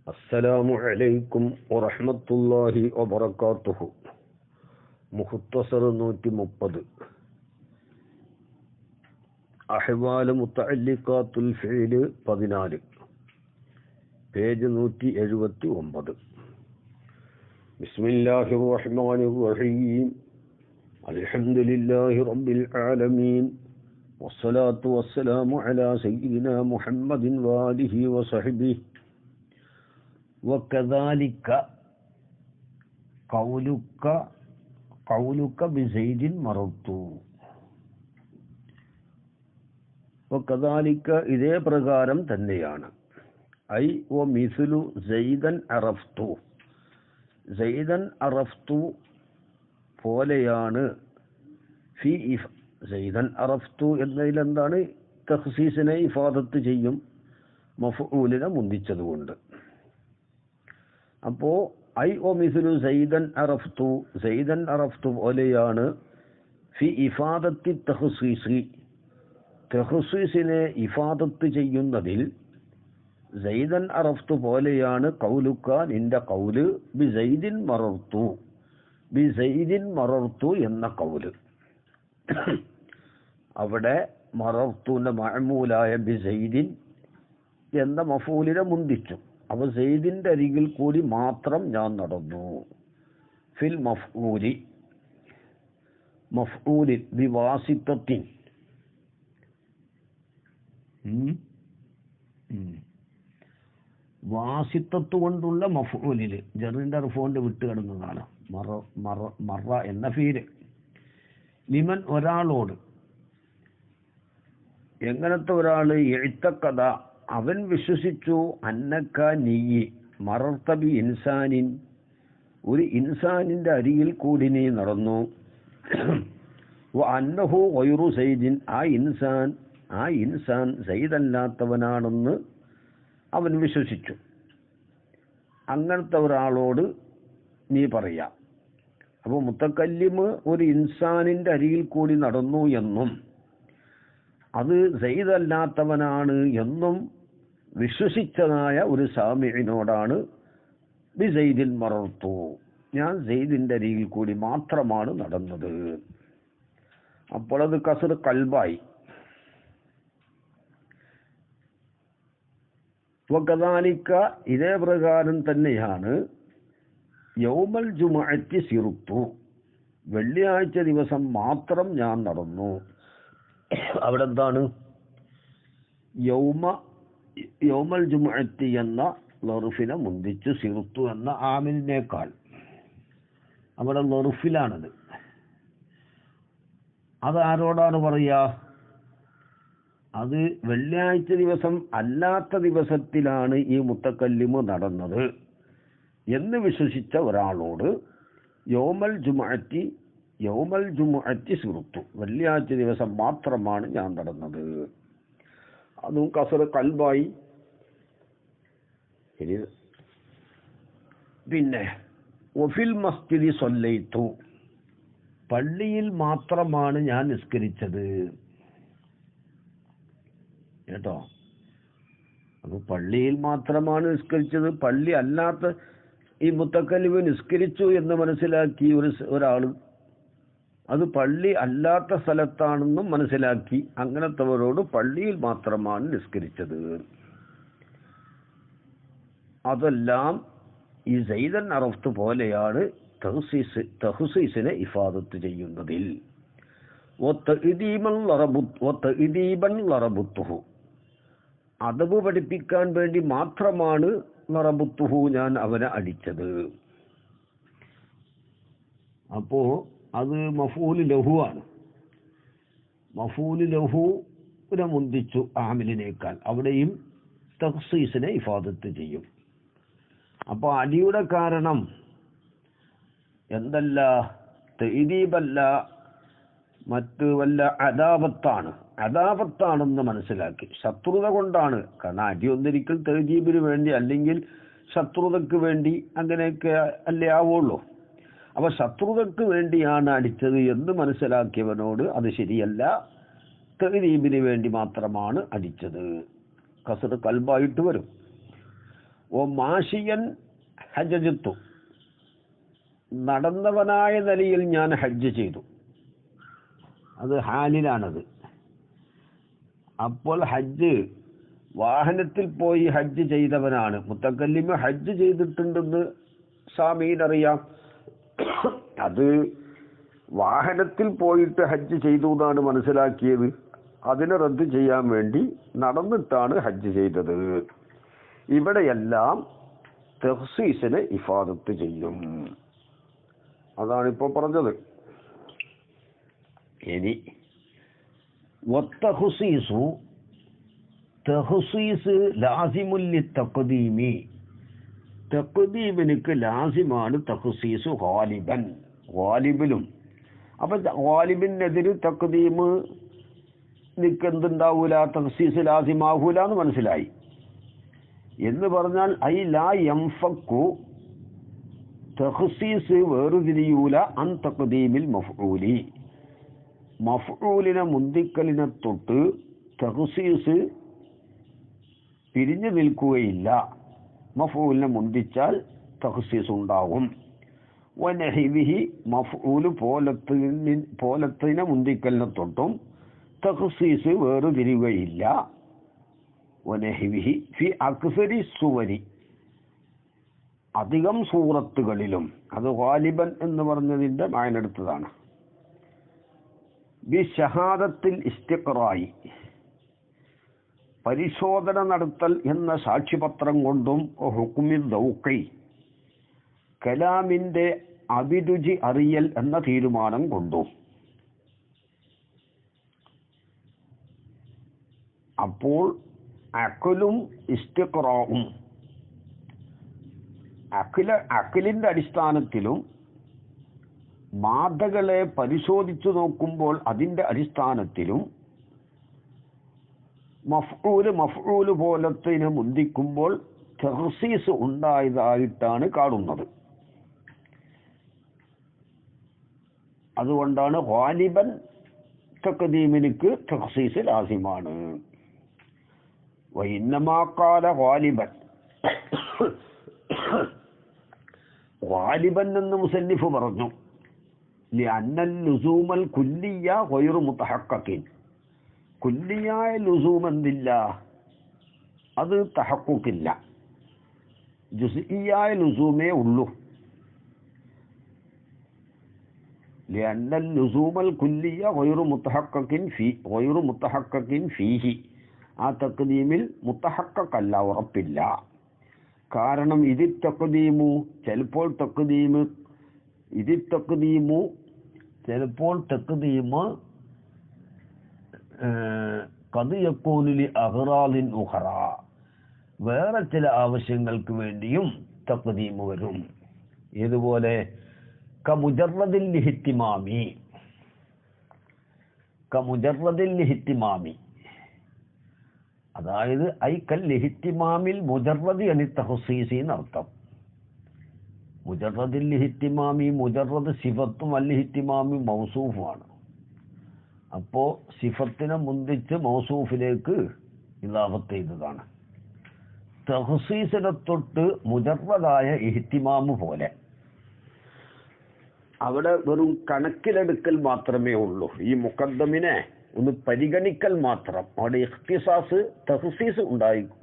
السلام عليكم ورحمة الله وبركاته. Muktsar 130 അഹ്വാൽ മുതഅല്ലിഖാത്തുൽ ഫിഅൽ 14 page 179. ബിസ്മില്ലാഹിർ റഹ്മാനിർ റഹീം. അൽഹംദുലില്ലാഹി റബ്ബിൽ ആലമീൻ വസ്സലാത്തു വസ്സലാമു അലാ സയ്യിദിനാ മുഹമ്മദിൻ വആലിഹി വസഹ്ബിഹി. وكذلك قولك بزيد مررت. وكذلك ഇതേ പ്രകാരം തന്നെയാണ്. ഐ വമിസ്ലു സൈദൻ അറഫ്തു. സൈദൻ അറഫ്തു പോലെയാണ്. സൈദൻ അറഫ്തു എന്നതിൽ എന്താണ്? തഖ്സീസിനെ ഇഫാദത്ത് ചെയ്യും, മഫ്ഊലിനെ മുന്തിച്ചതുകൊണ്ട്. അപ്പോ ഐ ഒ മിസ്ലു സൈദൻ അറഫ്തു, സൈദൻ അറഫ്തു പോലെയാണ്. ഫി ഇഫാദത്തി തഖ്സീസിനെ ഇഫാദത്ത് ചെയ്യുന്നതിൽ സൈദൻ അറഫ്തു പോലെയാണ്. കൗലുക്ക, നിന്റെ കൗല്, ബി സൈദിൻ മറർത്തു എന്ന കൗല്. അവിടെ മറർത്തുന്റെ മഅമൂലായ ബി സൈദിൻ എന്ന മഫൂലിനെ മുന്തിച്ചു. അവ സൈദിന്റെ അരികിൽ കൂടി മാത്രം ഞാൻ നടന്നു. ഫിൽ മഫ്ഊലിൽ ബിവാസിത്തത്തിൻ, വാസിത്തത്ത് കൊണ്ടുള്ള മഫ്ഊലില് ജറിന്റെ അർഫോണ്ട് വിട്ട് കിടന്നതാണ് മറ എന്ന ഫീല്. ലിമൻ, ഒരാളോട്. എങ്ങനത്തെ ഒരാള്? എഴുത്തക്കഥ, അവൻ വിശ്വസിച്ചു. അന്നക്ക നീ മറർത്തബി ഇൻസാനിൻ, ഒരു ഇൻസാനിന്റെ അരികിൽ കൂടി നീ നടന്നു. അന്നഹു ഗൈറു സൈദിൻ, ആ ഇൻസാൻ സൈദല്ലാത്തവനാണെന്ന് അവൻ വിശ്വസിച്ചു. അങ്ങനത്തെ ഒരാളോട് നീ പറയാ. അപ്പോൾ മുത്തക്കല്ലിമ് ഒരു ഇൻസാനിന്റെ അരികിൽ കൂടി നടന്നു എന്നും അത് സൈദല്ലാത്തവനാണ് എന്നും വിശ്വസിച്ചതായ ഒരു സാമിഇനോടാണ് ബി സൈദിൻ മറർത്തു, ഞാൻ സൈദിന്റെ അരികിൽ കൂടി മാത്രമാണ് നടന്നത്. അപ്പോൾ അത് കസ്ർ ഖൽബായി. വകദാലിക, ഇതേ പ്രകാരം തന്നെയാണ്. യൗമൽ ജുമുഅത്തി സിറുത്തു, വെള്ളിയാഴ്ച ദിവസം മാത്രം ഞാൻ നടന്നു. അവിടെ എന്താണ്? യൗമൽ ജുമുഅത്തി എന്ന ലറുഫിനെ മുന്തിച്ചു സിറുത്തു എന്ന ആമിലിനേക്കാൾ. അവിടെ ലറുഫിലാണത്. അത് ആരോടാണ് പറയാ? അത് വെള്ളിയാഴ്ച ദിവസം അല്ലാത്ത ദിവസത്തിലാണ് ഈ മുത്തക്കല്ലിമ് നടന്നത് എന്ന് വിശ്വസിച്ച ഒരാളോട് യൗമൽ ജുമുഅത്തി സിറുത്തു, വെള്ളിയാഴ്ച ദിവസം മാത്രമാണ് ഞാൻ നടന്നത്. അതും കസർ ഖൽബായി. പിന്നെ വഫിൽ മസ്ജിദി സ്വല്ലൈതു, പള്ളിയിൽ മാത്രമാണ് ഞാൻ നിസ്കരിച്ചത്. കേട്ടോ, അത് പള്ളിയിൽ മാത്രമാണ് നിസ്കരിച്ചത്. പള്ളി അല്ലാത്ത ഈ മുത്തക്കല്ലിമ് നിസ്കരിച്ചു എന്ന് മനസ്സിലാക്കി ഒരാള് അത് പള്ളി അല്ലാത്ത സ്ഥലത്താണെന്നും മനസ്സിലാക്കി. അങ്ങനത്തെവരോട് പള്ളിയിൽ മാത്രമാണ് നിസ്കരിച്ചത്. അതെല്ലാം ഈ സൈദൻ അറഫ്തു പോലെയാണ് തഖ്സീസിനെ ഇഫാദത്ത് ചെയ്യുന്നതിൽ. അദബ് പഠിപ്പിക്കാൻ വേണ്ടി മാത്രമാണ് ലറബുത്തുഹു, ഞാൻ അവനെ അടിച്ചത്. അപ്പോ അത് മഫൂല് ലഹു ആണ്. മഫൂല് ലഹുവിനെ മുന്തിച്ചു ആമിലിനേക്കാൾ. അവിടെയും തഖ്സീസിനെ ഇഫാദത്ത് ചെയ്യും. അപ്പോൾ അടിയുടെ കാരണം എന്തല്ല? തഅദീബല്ല, മറ്റ് വല്ല അദാബത്താണെന്ന് മനസ്സിലാക്കി. ശത്രുത കൊണ്ടാണ്. കാരണം അടി ഒന്നിരിക്കൽ തഅദീബിന് വേണ്ടി, അല്ലെങ്കിൽ ശത്രുതക്ക് വേണ്ടി, അങ്ങനെയൊക്കെ അല്ലേ ആവുള്ളൂ. അപ്പൊ ശത്രുതക്ക് വേണ്ടിയാണ് അടിച്ചത് എന്ന് മനസ്സിലാക്കിയവനോട് അത് ശരിയല്ല, തഅദീബിന് വേണ്ടി മാത്രമാണ് അടിച്ചത്. കസ്ർ ഖൽബായിട്ട് വരും. ഓ മാഷിയൻ ഹജ്ജത്തു, നടന്നവനായ നിലയിൽ ഞാൻ ഹജ്ജ് ചെയ്തു. അത് ഹാലിലാണത്. അപ്പോൾ ഹജ്ജ് വാഹനത്തിൽ പോയി ഹജ്ജ് ചെയ്തവനാണ്. മുത്തക്കല്ലിമ് ഹജ്ജ് ചെയ്തിട്ടുണ്ടെന്ന് സാമീനറിയാം. അത് വാഹനത്തിൽ പോയിട്ട് ഹജ്ജ് ചെയ്തു എന്നാണ് മനസ്സിലാക്കിയത്. അതിനെ റദ്ദ് ചെയ്യാൻ വേണ്ടി നടന്നിട്ടാണ് ഹജ്ജ് ചെയ്തത്. ഇവിടെയെല്ലാം തഖ്സീസിനെ ഇഫാദത്ത് ചെയ്യും. അതാണിപ്പോൾ പറഞ്ഞത്. ഇനി വത്തഖ്സീസു, തഖ്സീസ് ലാസിമുൽ ലിത്തഖ്ദീമി, തഖ്ദീമിനക്ക് ലാസിമാണ് തഖ്സീസ് ഗാലിബൻ, ഗാലിബിലും. അപ്പം ഗാലിബിനെതിര് തഖ്ദീമ് നിൽക്കെന്തുണ്ടാവൂല, തഖ്സീസ് ലാസിമാകൂല എന്ന് മനസ്സിലായി. എന്ന് പറഞ്ഞാൽ ഐ ലാ യംഫക്കു, തഖ്സീസ് വേറുതിരിയൂല അൻ തഖ്ദീമിൽ മഫ്ഊലി, മഫ്ഊലിനെ മുന്തിക്കലിനെ തൊട്ട് തഖ്സീസ് പിരിഞ്ഞു നിൽക്കുകയില്ല. മഫ്ഊലിനെ മുന്തിച്ചാൽ തഖ്സീസ് ഉണ്ടാവും. വനഹിവിഹി, മഫ്ഊല് പോലത്തിനെ മുന്തിക്കലിനെ തൊട്ടും തഖ്സീസ് വേറുതിരിയുകയില്ല. വനഹിവിഹി ഫി അക്സരി സുവരി, അധികം സൂറത്തുകളിലും. അത് ഗാലിബൻ എന്ന് പറഞ്ഞതിൻ്റെ മായനെടുത്തതാണ്. ബി ഷഹാദത്തിൽ ഇസ്തിഖ്റായി, പരിശോധന നടത്തൽ എന്ന സാക്ഷ്യപത്രം കൊണ്ടും, ഹുക്മിൽ ദൗഖി, കലാമിൻ്റെ അഭിരുചി അറിയൽ എന്ന തീരുമാനം കൊണ്ടും. അപ്പോൾ അഖലും ഇസ്തിഖ്റാഉം, അഖലിൻ്റെ അടിസ്ഥാനത്തിലും മാതകളെ പരിശോധിച്ചു നോക്കുമ്പോൾ അതിൻ്റെ അടിസ്ഥാനത്തിലും മഫ്ഊല് പോലത്തിനെ മുന്തിക്കുമ്പോൾ തഖ്സീസ് ഉണ്ടായതായിട്ടാണ് കാണുന്നത്. അതുകൊണ്ടാണ് ഗാലിബൻ തഖ്ദീമിനിക്ക് തഖ്സീസ് ലാസിമാണ്. വഇന്നമാ ഖാല ഗാലിബൻ, ഗാലിബൻ എന്ന് മുസന്നിഫ് പറഞ്ഞു. ലിഅന്നൽ ലുസൂമൽ കുല്ലിയ ഗൈറു മുതഹഖഖിൻ, കുല്ലിയായ ലുസൂം എന്തില്ല, അത് തഹഖുഖില്ല, ജുസ്ഇയായ ലുസൂമേ ഉള്ളൂ. ലിഅന്നൽ ലുസൂമൽ കുല്ലിയ ഗൈറു മുതഹഖഖിൻ ഫീഹി, ആ തഖ്ദീമിൽ മുതഹഖഖല്ല, ഉറപ്പില്ല. കാരണം ഇതിൽ തഖ്ദീമു, ചിലപ്പോൾ തഖ്ദീമ് ഖദ് യകൂനു ലി അഗ്റാദിൻ ഉഖറ, വേറെ ചില ആവശ്യങ്ങൾക്ക് വേണ്ടിയും തഖ്ദീമ് വരും. ഇതുപോലെ കമുജറദിൽ ലിഹിത്തിമാമി, അതായത് ഐക്കൽ ലിഹിത്തിമാമിൽ മുജറദ് അനി തഖ്സീസി എന്നർത്ഥം. മുജറദിൽ ലിഹിത്തിമാമി, മുജറദ് സിഫത്തും അല്ലിഹിത്തിമാമി മൗസൂഫുമാണ്. അപ്പോൾ സിഫത്തിനെ മുന്തിച്ച് മൗസൂഫിലേക്ക് ഇളാഫത്ത് ചെയ്തതാണ്. തഖ്സീസിനെ തൊട്ട് മുജറദായ ഇഹ്തിമാമ് പോലെ അവിടെ വെറും കണക്കിലെടുക്കൽ മാത്രമേ ഉള്ളൂ. ഈ മുഖദ്ദമിനെ ഒന്ന് പരിഗണിക്കൽ മാത്രം. അവിടെ ഇഖ്തിസാസ് തഖ്സീസ്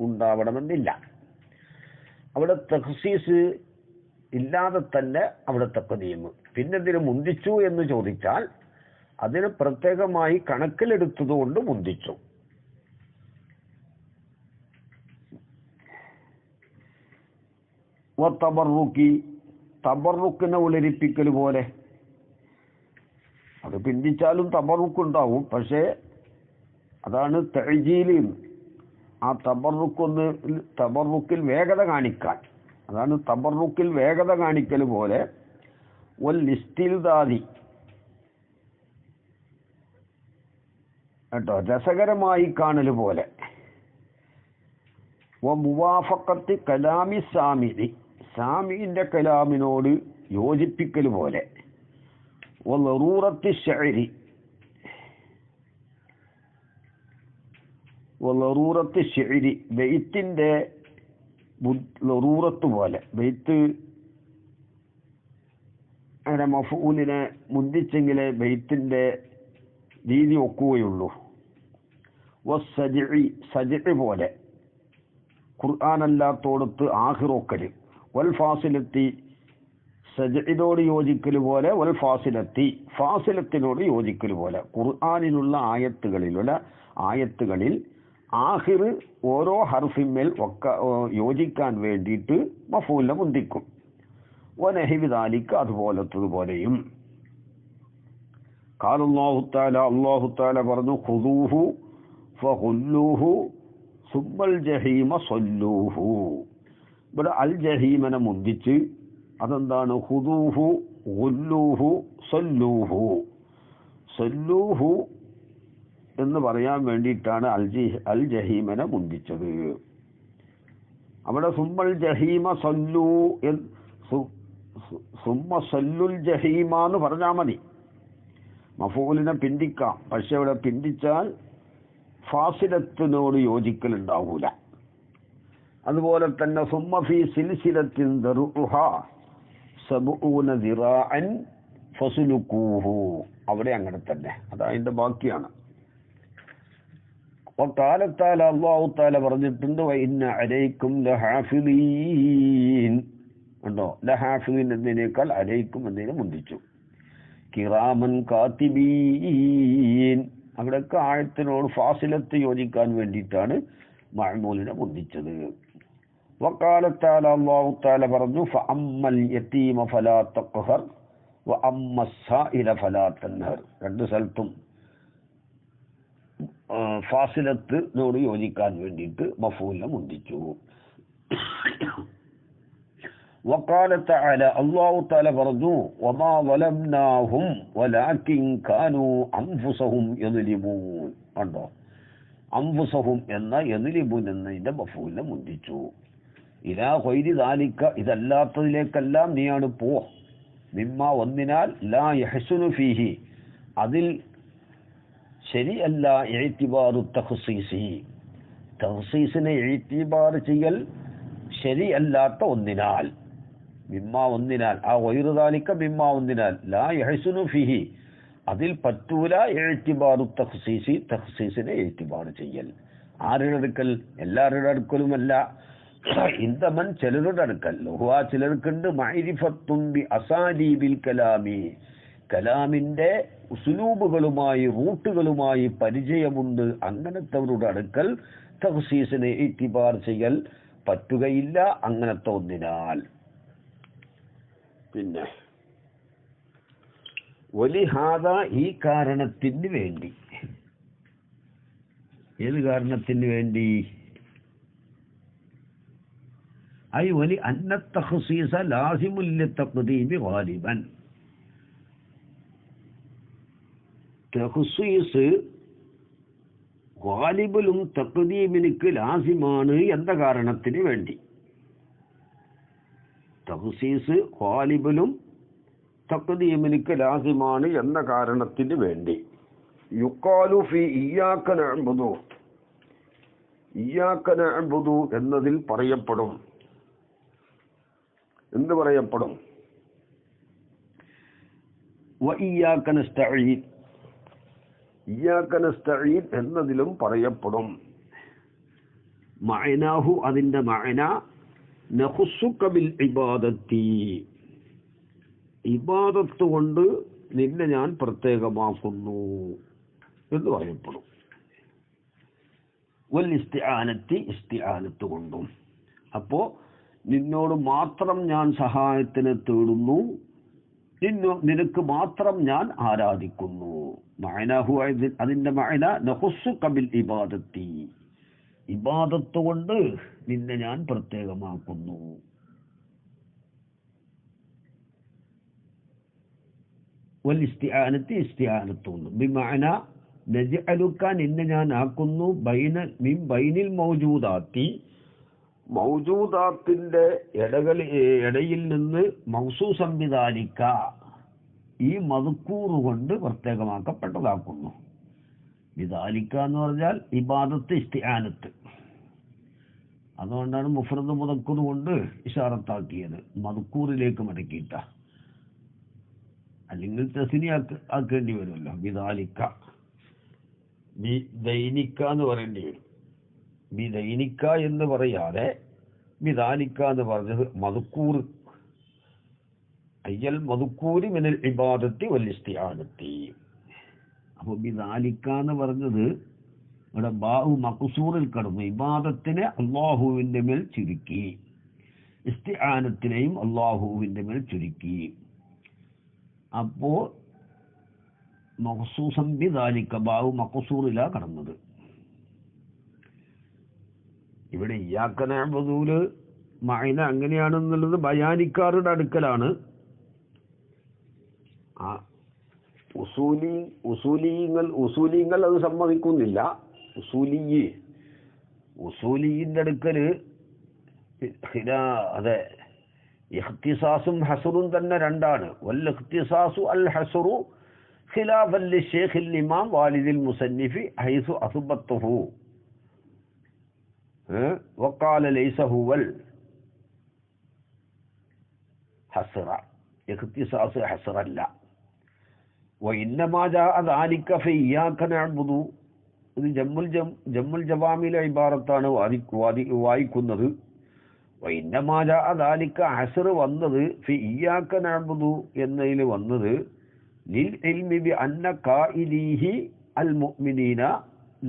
ഉണ്ടാവണമെന്നില്ല. അവിടെ തഖ്സീസ് ഇല്ലാതെ തന്നെ അവിടെ തഖ്ദീം. പിന്നെ ഇതിന് മുന്തിച്ചു എന്ന് ചോദിച്ചാൽ അതിന് പ്രത്യേകമായി കണക്കിലെടുത്തതുകൊണ്ട് മുന്തിച്ചു. തബറുക്കിനെ ഉളരിപ്പിക്കൽ പോലെ, അത് പിന്തിച്ചാലും തബറുക്കുണ്ടാവും. പക്ഷേ അതാണ് തഅജീല്. ആ തബറുക്കിൽ വേഗത കാണിക്കാൻ, അതാണ് തബറുക്കിൽ വേഗത കാണിക്കൽ പോലെ. വൽ ഇസ്തിൽദാദി, കേട്ടോ, രസകരമായി കാണൽ പോലെ. മുവാഫഖത്തി കലാമി സാമിദി, സാമിന്റെ കലാമിനോട് യോജിപ്പിക്കൽ പോലെ. വളറൂറത്തി ശഅരി, ബെയ്ത്തിന്റെ ലറൂറത്ത് പോലെ ബെയ്ത്ത് അങ്ങനെ മഫൂലിനെ മുന്തിച്ചെങ്കിലേ ബെയ്ത്തിന്റെ രീതി ഒക്കുകയുള്ളൂ. സജഇ പോലെ ഖുർആനല്ലാത്തോടത്ത് ആഖിറൊക്കല്. വൽ ഫാസിലത്തി സജഇനോട് യോജിക്കൽ പോലെ, വൽ ഫാസിലത്തിനോട് യോജിക്കൽ പോലെ. ഖുർആനിലുള്ള ആയത്തുകളിൽ ആഖിർ ഓരോ ഹർഫിന്മേൽ യോജിക്കാൻ വേണ്ടിയിട്ട് മഫൂലിനെ മുന്തിക്കും. വനഹവി ദാലിക അതുപോലത്തതുപോലെയും. ഖാല അല്ലാഹു തആല പറഞ്ഞു ഖുദൂഹു ഫഖുല്ലൂഹു സുമ്മൽ ജഹീമ സല്ലൂഹു. ഇവിടെ അൽ ജഹീമനെ മുന്തിച്ച് അതെന്താണ്? ഖുദൂഹു ഖുല്ലൂഹു സല്ലൂഹു. സല്ലൂഹു എന്ന് പറയാൻ വേണ്ടിയിട്ടാണ് അൽ ജഹീമനെ മുന്തിച്ചത്. അവിടെ സുമ്മൽ ജഹീമ സല്ലൂ സുമ്മ സല്ലുൽ ജഹീമ എന്ന് പറഞ്ഞാൽ മതി. മഫൂലിനെ പിന്തിക്കാം, പക്ഷെ ഇവിടെ പിന്തിച്ചാൽ ഫാസിലത്തിനോട് യോജിക്കലുണ്ടാവൂല. അതുപോലെ തന്നെ സുമ്മ ഫീ സിൽസിലത്തിൻ ദറുഹ സബഊന ദിറാഅൻ ഫസ്ലുകൂഹു, അവിടെ അങ്ങനെ തന്നെ, അത് അതിന്റെ ബാക്കിയാണ്. വഖാല അല്ലാഹു തആല പറഞ്ഞിട്ടുണ്ട് വഇന്ന അലൈക്കും ലഹാഫിളീൻ. ഉണ്ടോ? ലഹാഫിളീൻ എന്നതിനേക്കാൾ അലൈക്കും എന്നതിനെ മുന്തിച്ചു. കിറാമൻ കാത്തിബീൻ, അവിടെയൊക്കെ ആയത്തിനോട് ഫാസിലത്ത് യോജിക്കാൻ വേണ്ടിയിട്ടാണ് മഅ്മൂലിനെ മുന്തിച്ചത്. വഖാല തആല അല്ലാഹു തആല പറഞ്ഞു ഫഅമ്മൽ യതീമ ഫലാ തഖ്ഹർ വഅമ്മസ്സായില ഫലാ തൻഹർ. രണ്ട് സ്ഥലത്തും ഫാസിലത്തിനോട് യോജിക്കാൻ വേണ്ടിയിട്ട് മഫൂലിനെ മുന്തിച്ചു. വഖാല തആല അല്ലാഹു തആല പറഞ്ഞു വമാ വലംനാഹും വലാകിൻ കാനൂ അൻഫുസഹും യദ്ലിമൂൻ. കണ്ടോ? അൻഫുസഹും എന്ന യദ്ലിമൂൻ എന്നതിന്റെ മഫൂലിനെ മുന്തിച്ചു. ഇലാ ഗൈരി ദാലിക, ഇതല്ലാത്തതിലേക്കെല്ലാം നീയാണ് പോ. മിമ്മ ഒന്നിനാൽ ലാ യഹ്സുനു ഫീഹി, അതിൽ ശരിയല്ല ഇഅ്തിബാറു തഖ്സീസി, തഖ്സീസിനെ ഇഅ്തിബാർ ചെയ്യൽ ശരിയല്ലാത്ത ഒന്നിനാൽ. മിമ്മ ഒന്നിനാൽ, ആ ഗൈറു ദാലിക മിമ്മ ഒന്നിനാൽ, ലാ യഹ്സുനു ഫീഹി അതിൽ പറ്റൂല ഇഅ്തിബാറു തഖ്സീസി, തഖ്സീസിനെ ഇഅ്തിബാർ ചെയ്യൽ. ആരുടെ അടുക്കൽ? എല്ലാവരുടെ അടുക്കലുമല്ല. ഇന്ദമൻ ചിലരുടെ അടുക്കൽ, ഹുവ ചിലർക്കുണ്ട് മഅരിഫത്തുൻ ബി അസാലീബിൽ കലാമി, കലാമിന്റെ ഉസ്ലൂബുകളുമായി റൂട്ടുകളുമായി പരിചയമുണ്ട്. അങ്ങനത്തവരുടെ അടുക്കൽ തഖ്സീസിനെ ഇഅ്തിബാർ ചെയ്യൽ പറ്റുകയില്ല അങ്ങനത്തെ ഒന്നിനാൽ. പിന്നെ വലിഹാദ, ഈ കാരണത്തിന് വേണ്ടി. ഏത് കാരണത്തിന് വേണ്ടി? ഐ വലി അന്ന തഖ്സീസ ലാസിമുൽ ലിതഖ്ദീമി ഗാലിബൻ. തഖ്സീസ് ഗാലിബിലും തഖ്ദീമിനിക്ക് ലാസിമാണ് എന്ന കാരണത്തിന് വേണ്ടി. തഖ്സീസ് ഗാലിബിലും തഖ്ദീമിനിക്ക് ലാസിമാണ് എന്ന കാരണത്തിന് വേണ്ടി. യുഖാലു ഫീ ഇയ്യാക നഅ്ബുദു, ഇയ്യാക നഅ്ബുദു എന്നതിൽ പറയപ്പെടും. എന്ത് പറയപ്പെടും? വ ഇയ്യാക നസ്തഈൻ, ഇയ്യാക നസ്തഈൻ എന്നതിലും പറയപ്പെടും. മഅനാഹു, അതിന്റെ മഅന നഖുസ്സുക ബിൽ ഇബാദത്തി, ഇബാദത്ത് കൊണ്ട് നിന്നെ ഞാൻ പ്രത്യേകമാക്കുന്നു എന്ന് പറയപ്പെടും. വൽ ഇസ്തിആനത്തി, ഇസ്തിആനത്ത് കൊണ്ടും. അപ്പോ നിന്നോട് മാത്രം ഞാൻ സഹായത്തിന് തേടുന്നു, നിനക്ക് മാത്രം ഞാൻ ആരാധിക്കുന്നു. മഅനാഹു, അതിന്റെ മഅന നഖുസ്സുക ബിൽ ഇബാദത്തി, ഇബാദത്ത് കൊണ്ട് നിന്നെ ഞാൻ പ്രത്യേകമാക്കുന്നു. വൽ ഇസ്തിആനത്തി, ഇസ്തിആനത്ത് കൊണ്ടും. ബിമഅന നജ്അലുക, നിന്നെ ഞാൻ ആക്കുന്നു മിൻ ബൈനിൽ മൗജൂദാത്തി, മൗജൂദാത്തിന്റെ ഇടയിൽ നിന്ന് മൗസൂസം ബിദാലിക, ഈ മദ്കൂർ കൊണ്ട് പ്രത്യേകമാക്കപ്പെട്ടതാക്കുന്നു. ബിദാലിക എന്ന് പറഞ്ഞാൽ ഇബാദത്ത്, ഇസ്തിആനത്ത്. അതുകൊണ്ടാണ് മുഫ്രദ് മുദക്കുർ കൊണ്ട് ഇഷാറത്താക്കിയത്, മദ്കൂറിലേക്ക് മടക്കിയിട്ട. അല്ലെങ്കിൽ തസ്നി ആക്കേണ്ടി വരുമല്ലോ. ബിദാലിക്ക, ബിദൈനിക്ക എന്ന് പറയേണ്ടി വരും. ബിദൈനിക്ക എന്ന് പറയാതെ ബിദാലിക്ക എന്ന് പറഞ്ഞത് മദ്കൂർ, അയ്യൽ മദ്കൂരി മിനൽ ഇബാദത്തി വൽ ഇസ്തിആനത്തി. അപ്പോൾ ബിദാലിക്ക എന്ന് പറഞ്ഞത് ഇവിടെ ബാഹു മഖ്സൂറിൽ കടന്നു. ഇബാദത്തിനെ അള്ളാഹുവിന്റെ മേൽ ചുരുക്കി, ഇസ്തിആനത്തിനെയും അള്ളാഹുവിന്റെ മേൽ ചുരുക്കി. അപ്പോ മഖ്സൂസം ബിദാലിക്ക, ബാഹു മഖ്സൂറിലാ കടന്നത്. ഇവിടെ ഇയ്യാക നഅ്ബുദൂല് മഅന അങ്ങനെയാണെന്നുള്ളത് ബയാനിക്കാരുടെ അടുക്കലാണ്. ഉസൂലിങ്ങൾ അത് സമ്മതിക്കുന്നില്ല. ഉസൂലിന്റെ അടുക്കല് അതെ, ഇഖ്തിസാസും ഹസറും തന്നെ രണ്ടാണ്. വൽ ഇഖ്തിസാസു അൽ ഹസറു ഖിലാഫൻ ലിശൈഖിൽ ഇമാം വാലിദിൽ മുസന്നിഫി ഹൈസു അസ്ബത്തുഹു വഖാല ലൈസ ഹുവൽ ഹസറ. ഇഖ്തിസാസ് ഹസറല്ല. വഇന്നമാ ജാഅ ദാലിക ഫി ഇയ്യാക നഅ്ബുദു, ഇത് ജമ്മുൽ ജവാമിലെ ഇബാറത്താണ് വായിക്കുന്നത്. വഇന്നമാ ജാഅ ദാലിക ഹസർ വന്നത് ഫി ഇയ്യാക നഅ്ബുദു എന്നതിൽ വന്നത് ലിൽ ഇൽമി ബി അന്ന ഖായിലിഹി അൽ മുഅ്മിനീന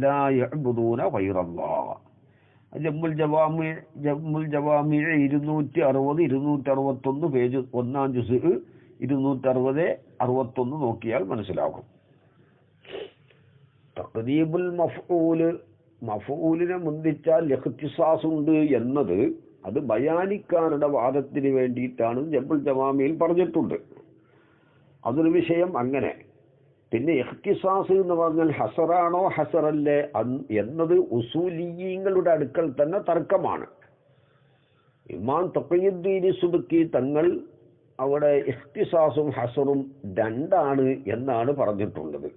ലാ യഅ്ബുദൂന ഗൈറല്ലാഹ്. ജമ്മുൽ ജവാമി 260 261 പേജ്, 1-ാം ജുസ് 260-61 നോക്കിയാൽ മനസ്സിലാകും. തഖ്ദീമുൽ മഫ്ഊലിനെ മുന്തിച്ചാൽ ഇഖ്തിസാസ് ഉണ്ട് എന്നത് അത് ബയാനിക്കാരുടെ വാദത്തിന് വേണ്ടിയിട്ടാണ് ജമ്മുൽ ജവാമിയിൽ പറഞ്ഞിട്ടുണ്ട്. അതൊരു വിഷയം. അങ്ങനെ പിന്നെ ഇഖ്തിസാസ് എന്ന് പറഞ്ഞാൽ ഹസറാണോ ഹസറല്ലേ എന്നത് ഉസൂലിയീങ്ങളുടെ അടുക്കൽ തന്നെ തർക്കമാണ്. ഇമാം തഖിയുദ്ദീൻ സുബ്കി തങ്ങൾ അവിടെ ഇഖ്തിസാസും ഹസറും രണ്ടാണ് എന്നാണ് പറഞ്ഞിട്ടുള്ളത്.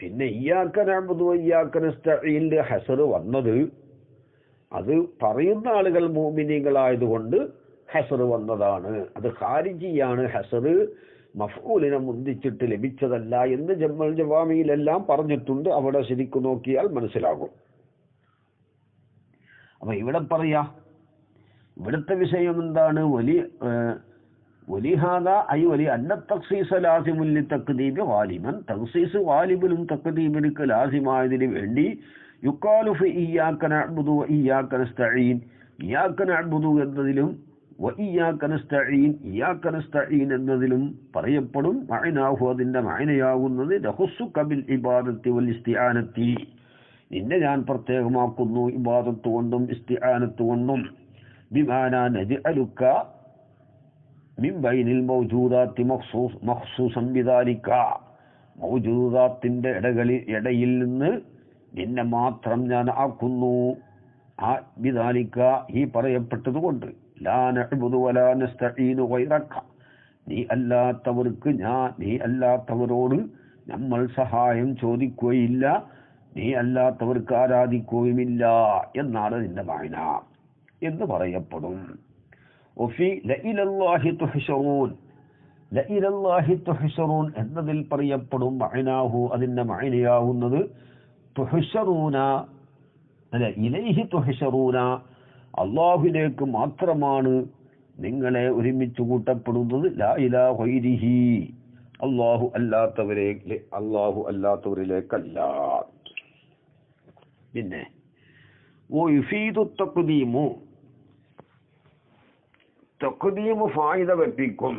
പിന്നെ ഇയ്യാക നഅ്ബുദു വഇയ്യാക നസ്തഈനിൽ ഹസർ വന്നത് അത് പറയുന്ന ആളുകൾ മുഅ്മിനീങ്ങളായതുകൊണ്ട് ഹസർ വന്നതാണ്. അത് ഖാരിജിയാണ്. ഹസർ മഫ്ഊലിനെ മുന്തിച്ചിട്ട് ലഭിച്ചതല്ല എന്ന് ജമ്മുൽ ജവാമിയിലെല്ലാം പറഞ്ഞിട്ടുണ്ട്. അവിടെ ശരിക്കും നോക്കിയാൽ മനസ്സിലാകും. അപ്പൊ ഇവിടെ പറയാ, ഇവിടുത്തെ വിഷയം എന്താണ്? വലിഹാദ ഐ വലി അന്ന തഖ്സീസ ലാസിമുൽ ലിതഖ്ദീബി ഗാലിബൻ, തഖ്സീസ് ഗാലിബിലും തഖ്ദീബിനുക്ക് ലാസിമായതിനു വേണ്ടി യുഖാലു ഫി ഇയ്യാക നഅ്ബുദു വ ഇയ്യാക നസ്തഈൻ, ഇയ്യാക നഅ്ബുദു എന്നതിലും വ ഇയ്യാക നസ്തഈൻ ഇയ്യാക നസ്തഈൻ എന്നതിലും പറയപ്പെടും. മഅനാഹു, അതിന്റെ മഅനയാകുന്നത് യഖുസ്സുക ബിൽ ഇബാദത്തി വൽ ഇസ്തിആനത്തി, നിന്നെ ഞാൻ പ്രത്യേകമാക്കുന്നു ഇബാദത്ത് കൊണ്ടും ഇസ്തിആനത്ത് കൊണ്ടും. ബിമാനാ നജ്അലുക മിൻ ബൈനിൽ മൗജൂദാത്തി മഖ്സൂസൻ ബിദാലിക, മൗജൂദാത്തിന്റെ ഇടയിൽ നിന്ന് നിന്നെ മാത്രം ഞാൻ ആക്കുന്നു. ആ ബിദാലിക, ഈ പറയപ്പെട്ടതുകൊണ്ട്. ലാ നഅ്ബുദു വലാ നസ്തഈനു ഗൈറക, നീ അല്ലാത്തവരോട് നമ്മൾ സഹായം ചോദിക്കുകയില്ല, നീ അല്ലാത്തവർക്ക് ആരാധിക്കുകയുമില്ല എന്നാണ് നിന്റെ മഅന എന്ന് പറയപ്പെടും. വഫി ലഇലല്ലാഹി തുഹ്ശറൂൻ, ലഇലല്ലാഹി തുഹ്ശറൂൻ എന്നതിൽ പറയപ്പെടും മഅനാഹു, അതിന്റെ മഅനയാവുന്നത് തുഹ്ശറൂന അല്ല, ഇലൈഹി തുഹ്ശറൂന, അല്ലാഹുവിലേക്ക് മാത്രമാണ് നിങ്ങളെ ഒരുമിച്ച് കൂട്ടപ്പെടുന്നത്. ലാ ഇലാഹ ഗൈരിഹി, അല്ലാഹു അല്ലാത്തവരിലേക്കല്ല. പിന്നെ വയുഫീദു തഖ്ദീമു, തഖ്ദീമു ഫായിദ വെപ്പിക്കും.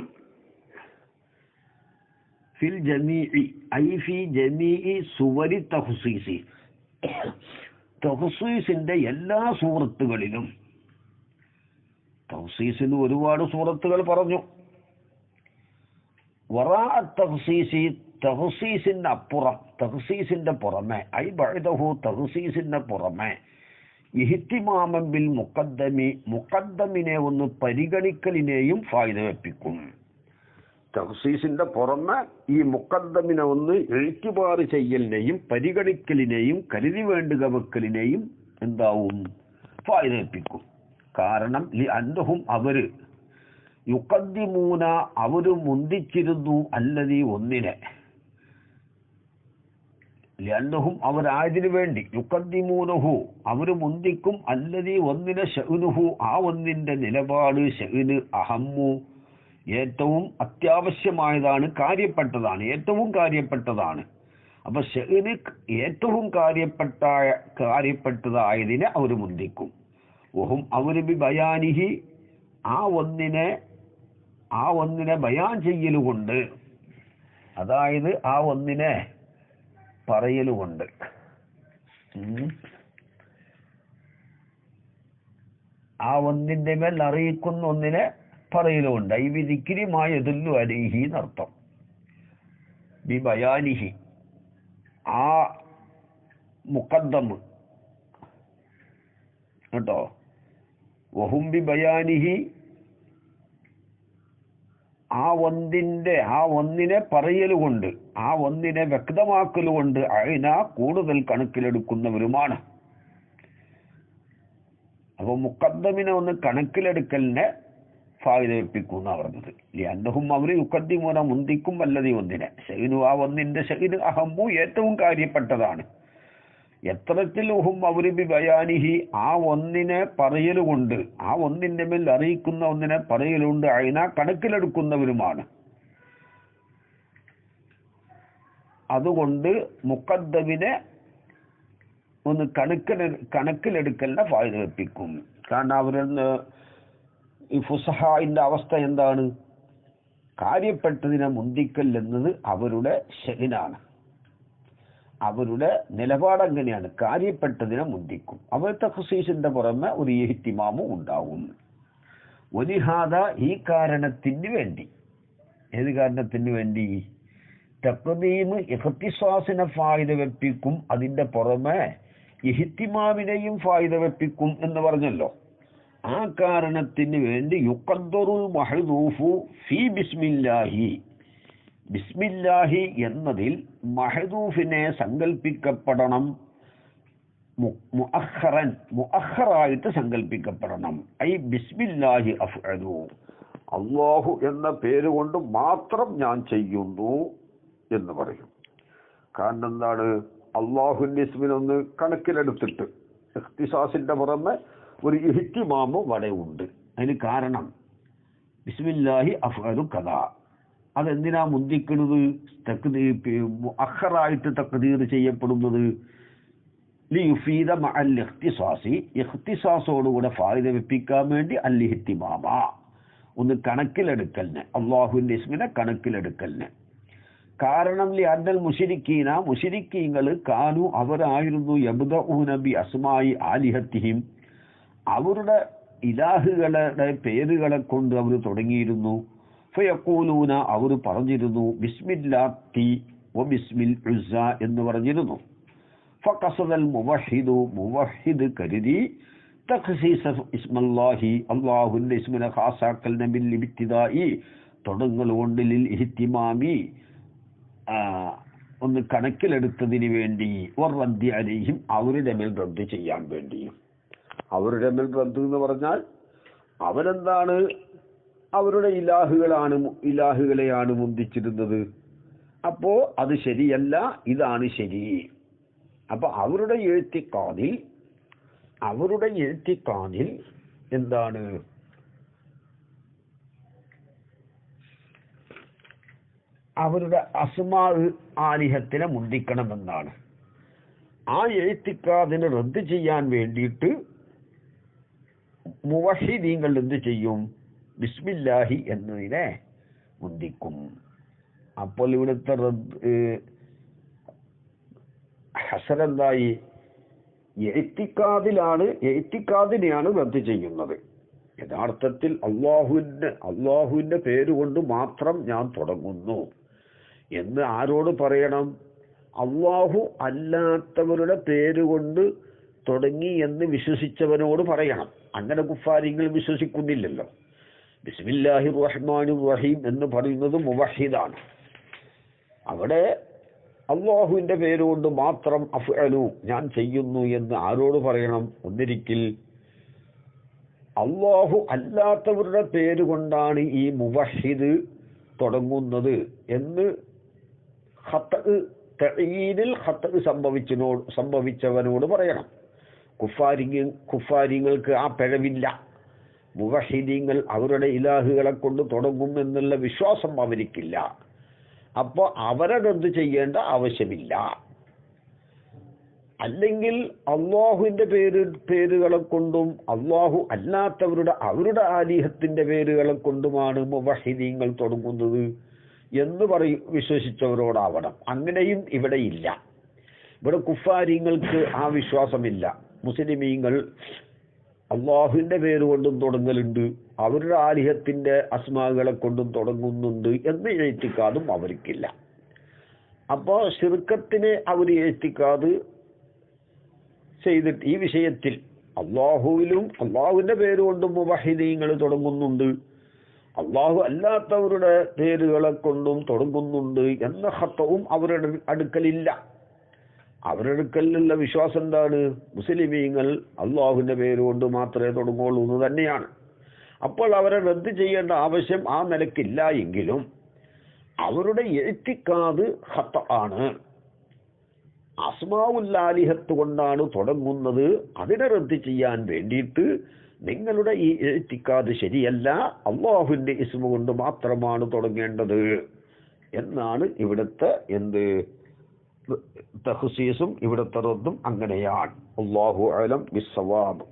ഫിൽ ജമീഇ ഐ ഫി ജമീഇ സുവരി തഖ്സീസി, തഖ്സീസിന്റെ എല്ലാ സൂറത്തുകളിലും. തഖ്സീസിന് ഒരുപാട് സൂറത്തുകൾ പറഞ്ഞു. വറാ തഖ്സീസി, തഖ്സീസിന്റെ അപ്പുറം, തഖ്സീസിന്റെ പുറമെ, ഐ ബഅദഹു, തഖ്സീസിന്റെ പുറമെ, ഇഹ്തിമാമൻ ബിൽ മുഖദ്ദമി, മുഖദ്ദമിനെ ഒന്ന് പരിഗണിക്കലിനെയും ഫായിദ വെപ്പിക്കും. തഖ്സീസിന്റെ പുറമെ ഈ മുഖദ്ദമിനെ ഒന്ന് എഴുത്തിബാറ് ചെയ്യലിനെയും പരിഗണിക്കലിനെയും കരുതി വേണ്ടുക വെക്കലിനെയും എന്താവും ഫായിദപ്പിക്കും. കാരണം അന്നഹും അവര് യുഖദ്ദിമൂന അവര് മുന്തിച്ചിരുന്നു അല്ലദീ ഒന്നിനെ, ലഅന്നഹും അവരായതിനു വേണ്ടി യുഖദ്ദിമൂനഹു അവര് മുന്തിക്കും അല്ലദീ ഒന്നിനെ ശഅ്നുഹു ആ ഒന്നിന്റെ നിലപാട് ശഅ്ന് അഹമ്മു ഏറ്റവും അത്യാവശ്യമായതാണ്, കാര്യപ്പെട്ടതാണ്, ഏറ്റവും കാര്യപ്പെട്ടതാണ്. അപ്പൊ ശഅ്ന് ഏറ്റവും കാര്യപ്പെട്ടതായതിനെ അവർ മുന്തിക്കും. വഹും അവര് ബി ബയാനിഹി ആ ഒന്നിനെ ബയാൻ ചെയ്യലുകൊണ്ട്, അതായത് ആ ഒന്നിനെ പറയലുകൊണ്ട്, ആ ഒന്നിന്റെ മേൽ അറിയിക്കുന്ന ഒന്നിനെ പറയലുകൊണ്ട് ഈ വിധിക്കിരിമായതുല്ലു അലൈഹി എന്നർത്ഥം. ബി ബയാനിഹി ആ മുഖദ്ദം കേട്ടോ, വഹും ബി ബയാനിഹി ആ ഒന്നിനെ പറയലുകൊണ്ട്, ആ ഒന്നിനെ വ്യക്തമാക്കലുകൊണ്ട് അയിന കൂടുതൽ കണക്കിലെടുക്കുന്നവരുമാണ്. അപ്പൊ മുഖദ്ദമിനെ ഒന്ന് കണക്കിലെടുക്കലിനെ ഫായിദപ്പിക്കുന്ന പറഞ്ഞത്. അന്നഹും അവര് യുഖദ്ദിമൂന മുന്തിക്കും അല്ലദീ ഒന്നിനെ ശഅ്നു ആ ഒന്നിന്റെ ശഅ്ന് അഹമ്മു ഏറ്റവും കാര്യപ്പെട്ടതാണ്. എത്രത്തിൽ ഹും അവര് ബി ബയാനിഹി ആ ഒന്നിനെ പറയലുകൊണ്ട്, ആ ഒന്നിന്റെ മേൽ അറിയിക്കുന്ന ഒന്നിനെ പറയലുകൊണ്ട് അയിന കണക്കിലെടുക്കുന്നവരുമാണ്. അതുകൊണ്ട് മുഖദ്ദമിനെ ഒന്ന് കണക്കിലെടുക്കലിനെ ഫായിദപ്പിക്കും. കാരണം അവരെന്ന് ഈ ഫുസഹായിന്റെ അവസ്ഥ എന്താണ്? കാര്യപ്പെട്ടതിനെ മുന്തിക്കൽ എന്നത് അവരുടെ ശഅ്നാണ്, അവരുടെ നിലപാടെങ്ങനെയാണ്? കാര്യപ്പെട്ടതിനെ മുന്തിക്കും. അവർ തഖ്സീസിന്റെ പുറമെ ഒരു ഇഹ്തിമാമും ഉണ്ടാവും. വലിഹാദ ഈ കാരണത്തിന് വേണ്ടി, ഏത് കാരണത്തിന് വേണ്ടി? തഖ്ദീം ഇഖ്തിസാസിനെ ഫായിദ വെപ്പിക്കും, അതിന്റെ പുറമെ ഇഹ്തിമാമിനെയും ഫായിദ വെപ്പിക്കും എന്ന് പറഞ്ഞല്ലോ. ആ കാരണത്തിന് വേണ്ടി യുഖദ്ദറുൽ മഹ്ദൂഫു ഫീ ബിസ്മില്ലാഹി, ബിസ്മില്ലാഹി എന്നതിൽ മഹദൂഫിനെ സങ്കല്പിക്കപ്പെടണം, മുഅഖറായിട്ട് സങ്കല്പിക്കപ്പെടണം. ഐ ബിസ്മില്ലാഹി അഫ്അലു, അല്ലാഹു എന്ന പേരുകൊണ്ട് മാത്രം ഞാൻ ചെയ്യുന്നു എന്ന് പറയും. കാരണം എന്താണ്? അള്ളാഹുവിന്റെ ഇസ്മിനൊന്ന് കണക്കിലെടുത്തിട്ട് ഇഖ്തിസാസിന്റെ പുറമെ ഒരു ഇഹ്തിമാമും അവിടെ ഉണ്ട്. അതിന് കാരണം ബിസ്മില്ലാഹി അഫ്അലു കദാ, അതെന്തിനാ മുന്തിക്കുന്നത്? മുഅഖറായിട്ട് തഖ്ദീർ ചെയ്യപ്പെടുന്നത് ലിയുഫീദ മഅൽ ഇഖ്തിസാസി, ഇഖ്തിസാസോടുകൂടെ ഫായിദ വെപ്പിക്കാൻ വേണ്ടി അൽ ഇഹ്തിമാമ, ഒന്ന് കണക്കിലെടുക്കലിന്, അള്ളാഹുവിന്റെ ഇസ്മിനെ കണക്കിലെടുക്കലിന്. കാരണം ലിഅന്നൽ മുശ്രിക്കീന മുശ്രിക്കീങ്ങൾ കാനു അവരായിരുന്നു യബ്ദഊന ബി അസ്മാഇ ആലിഹത്തിഹിം അവരുടെ ഇലാഹുകളുടെ പേരുകളെ കൊണ്ട് അവർ തുടങ്ങിയിരുന്നു. ഫയഖൂലൂന അവർ പറഞ്ഞിരുന്നു ബിസ്മില്ലാത്തി വ ബിസ്മിൽ ഉസ്സ എന്ന് പറഞ്ഞിരുന്നു. ഫഖസദൽ മുവഹിദു മുവഹിദ് കരുതി തഖ്സീസ ഇസ്മല്ലാഹി അല്ലാഹുവിന്റെ ഇസ്മിനെ ഖാസാക്കൽ ബിൽ ഇബ്തിദാഇ തുടങ്ങൽ കൊണ്ട് ലിൽ ഇഹ്തിമാമി ഒന്ന് കണക്കിലെടുത്തതിന് വേണ്ടി റദ്ദി അലൈഹിം അവരുടെ മേൽ റദ്ദ് ചെയ്യാൻ വേണ്ടിയും. അവരുടെ മേൽ റദ്ദ് എന്ന് പറഞ്ഞാൽ അവരെന്താണ്? അവരുടെ ഇലാഹുകളെയാണ് മുന്തിച്ചിരുന്നത്. അപ്പോ അത് ശരിയല്ല, ഇതാണ് ശരി. അപ്പൊ അവരുടെ എഴുത്തിക്കാതിൽ എന്താണ്? അവരുടെ അസ്മാ ആലിഹത്തിനെ മുന്തിക്കണമെന്നാണ്. ആ എഴുത്തിക്കാതിനെ റദ്ദ് ചെയ്യാൻ വേണ്ടിയിട്ട് മുവഹിദീങ്ങൾ എന്ത് ചെയ്യും? ബിസ്മില്ലാഹി എന്നതിനെ മുന്തിക്കും. അപ്പോൾ ഇവിടുത്തെ ഹസനെന്തായി? എഴുത്തിക്കാതിനെയാണ് റദ്ദ് ചെയ്യുന്നത്. യഥാർത്ഥത്തിൽ അള്ളാഹുവിന്റെ പേരുകൊണ്ട് മാത്രം ഞാൻ തുടങ്ങുന്നു എന്ന് ആരോട് പറയണം? അള്ളാഹു അല്ലാത്തവരുടെ പേരുകൊണ്ട് തുടങ്ങി എന്ന് വിശ്വസിച്ചവനോട് പറയണം. അങ്ങനെ കുഫാരികൾ വിശ്വസിക്കുന്നില്ലല്ലോ. ബിസ്മില്ലാഹിർ റഹ്മാനിർ റഹീം എന്ന് പറയുന്നത് മുവഹിദാണ്. അവിടെ അള്ളാഹുവിൻ്റെ പേരുകൊണ്ട് മാത്രം അഫ്അലു ഞാൻ ചെയ്യുന്നു എന്ന് ആരോട് പറയണം? ഒന്നിരിക്കൽ അള്ളാഹു അല്ലാത്തവരുടെ പേര് കൊണ്ടാണ് ഈ മുവഹിദ് തുടങ്ങുന്നത് എന്ന് സംഭവിച്ചവനോട് പറയണം. കുഫാരിങ്ങൾക്ക് ആ പിഴവില്ല. മുവഹിദീങ്ങൾ അവരുടെ ഇലാഹുകളെ കൊണ്ട് തുടങ്ങും എന്നുള്ള വിശ്വാസം അവർക്കില്ല. അപ്പോൾ അവരതെന്ത് ചെയ്യേണ്ട ആവശ്യമില്ല. അല്ലെങ്കിൽ അള്ളാഹുവിൻ്റെ പേരുകളെ കൊണ്ടും അള്ളാഹു അല്ലാത്തവരുടെ അവരുടെ ആലിഹത്തിൻ്റെ പേരുകളെ കൊണ്ടുമാണ് മുവഹിദീങ്ങൾ തുടങ്ങുന്നത് എന്ന് വിശ്വസിച്ചവരോടാവണം. അങ്ങനെയും ഇവിടെ ഇല്ല. ഇവിടെ കുഫാരിങ്ങൾക്ക് ആ വിശ്വാസമില്ല. മുസ്ലിമീങ്ങൾ അള്ളാഹുവിൻ്റെ പേര് കൊണ്ടും തുടങ്ങലുണ്ട്, അവരുടെ ആലിഹത്തിൻ്റെ അസ്മാകളെ കൊണ്ടും തുടങ്ങുന്നുണ്ട് എന്ന് എഴുത്തിക്കാതും അവർക്കില്ല. അപ്പോൾ ശിർക്കത്തിനെ അവർ എഴുത്തിക്കാത് ചെയ്തിട്ട് ഈ വിഷയത്തിൽ അള്ളാഹുവിലും അള്ളാഹുവിൻ്റെ പേര് കൊണ്ടും മുവഹിദീങ്ങൾ തുടങ്ങുന്നുണ്ട്, അള്ളാഹു അല്ലാത്തവരുടെ പേരുകളെ കൊണ്ടും തുടങ്ങുന്നുണ്ട് എന്ന ഖത്തവും അവരുടെ അടുക്കലില്ല. അവരുടെ അടുക്കലുള്ള വിശ്വാസം എന്താണ്? മുസ്ലിമീങ്ങൾ അള്ളാഹുവിൻ്റെ പേര് കൊണ്ട് മാത്രമേ തുടങ്ങുള്ളൂ എന്ന് തന്നെയാണ്. അപ്പോൾ അവരെ റദ്ദ് ചെയ്യേണ്ട ആവശ്യം ആ നിലക്കില്ല. എങ്കിലും അവരുടെ എഴുത്തിക്കാത് ഖത്ത ആണ്. അസ്മാഉൽ-ആലിഹത്ത് കൊണ്ടാണ് തുടങ്ങുന്നത്, അതിനെ റദ്ദ് ചെയ്യാൻ വേണ്ടിയിട്ട് നിങ്ങളുടെ ഈ എഴുത്തിക്കാത് ശരിയല്ല, അള്ളാഹുവിൻ്റെ ഇസ്മ കൊണ്ട് മാത്രമാണ് തുടങ്ങേണ്ടത് എന്നാണ് ഇവിടുത്തെ തഖ്സീസും ഇവിടുത്തെ റദ്ദും അങ്ങനെയാണ്. അല്ലാഹു അഅലം ബിസ്സവാബ്.